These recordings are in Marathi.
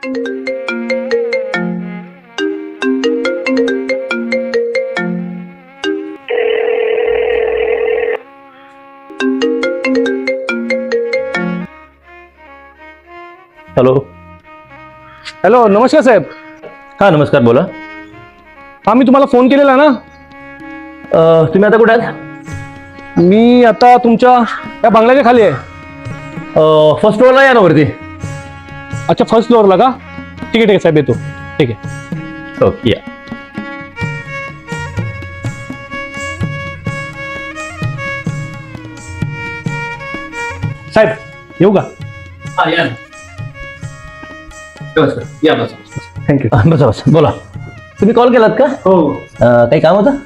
हॅलो. हॅलो, नमस्कार साहेब. हां नमस्कार, बोला. हा, मी तुम्हाला फोन केलेला ना. तुम्ही आता कुठे आहात? मी आता तुमच्या या बंगल्याच्या खाली आहे. फर्स्ट फ्लोअरला या ना वरती. अच्छा, फर्स्ट फ्लोअरला का? ठीक आहे साहेब, येतो. ठीक आहे. ओके, या. साहेब येऊ का? हां या. या बस. थँक्यू. बसा बसा, बोला. तुम्ही कॉल केलात का? हो काही काम होतं?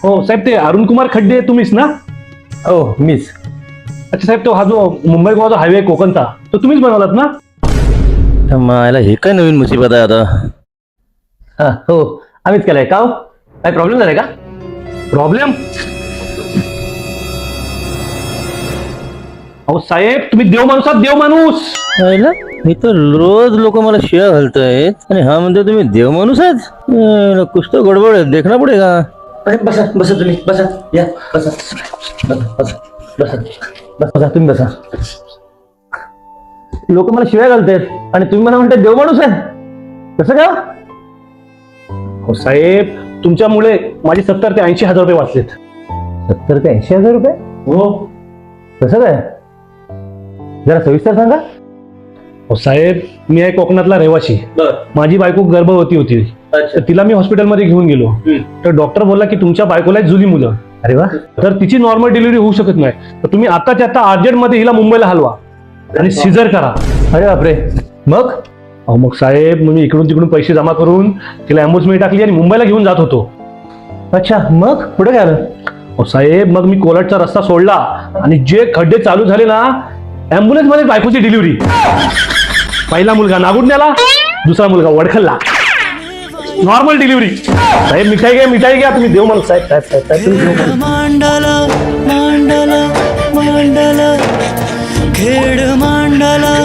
हो साहेब, ते अरुण कुमार खड्डे तुम्हीच ना? हो मीच. अच्छा साहेब, तो हा जो मुंबई गोवा हायवे कोकणचा, तो तुम्हीच बनवलात ना? मायला हे काय नवीन मुसीबत आहे आता. हां हो, आम्हीच केलंय. का हो, काय प्रॉब्लेम झालाय का? प्रॉब्लेम? अहो साहेब, तुम्ही देव माणूस आहात, देव माणूस. मी तर रोज लोक मला शिया घालतायत आणि हा म्हणतो तुम्ही देव माणूस आहेत. कुछ तो गडबड आहे, देखना पडेगा. बसा बसा, तुम्ही बसा. या बसा बसा बसा बसा बसा, तुम्ही बसा. लोक मला शिव्या घालतायत आणि तुम्ही मला म्हणताय देव माणूस आहे. कसं का? हो साहेब, तुमच्यामुळे माझे 70 ते 80 हजार रुपये वाचलेत. 70 ते 80 हजार रुपये? हो. कसं काय? जरा सविस्तर सांगा. हो साहेब, मी आहे कोकणातला रहिवासी. माझी बायको गर्भवती होती. तर तिला मी हॉस्पिटलमध्ये घेऊन गेलो. तर डॉक्टर बोलला की तुमच्या बायकोला जुली मुलं. अरे वा. तर तिची नॉर्मल डिलिव्हरी होऊ शकत नाही. तर तुम्ही आताच्या आता अर्जंटमध्ये हिला मुंबईला हलवा आणि सिझर करा. अरे बापरे. मग? अहो मग साहेब, मी इकडून तिकडून पैसे जमा करून तिला ॲम्ब्युलन्समध्ये टाकली आणि मुंबईला घेऊन जात होतो. अच्छा, मग पुढे काय आलं? अहो साहेब, मग मी कोलाडचा रस्ता सोडला आणि जे खड्डे चालू झाले ना, ॲम्ब्युलन्स मध्ये बायकोची डिलिव्हरी. पहिला मुलगा नागुडण्याला, दुसरा मुलगा वडखलला. Normal delivery. साहेब मिठाई घ्या तुम्ही देव माणूस. साहेब साहेब साहेब साहेब, तुम्ही देव माणूस. मांडला मांडला मांडला खेड मांडला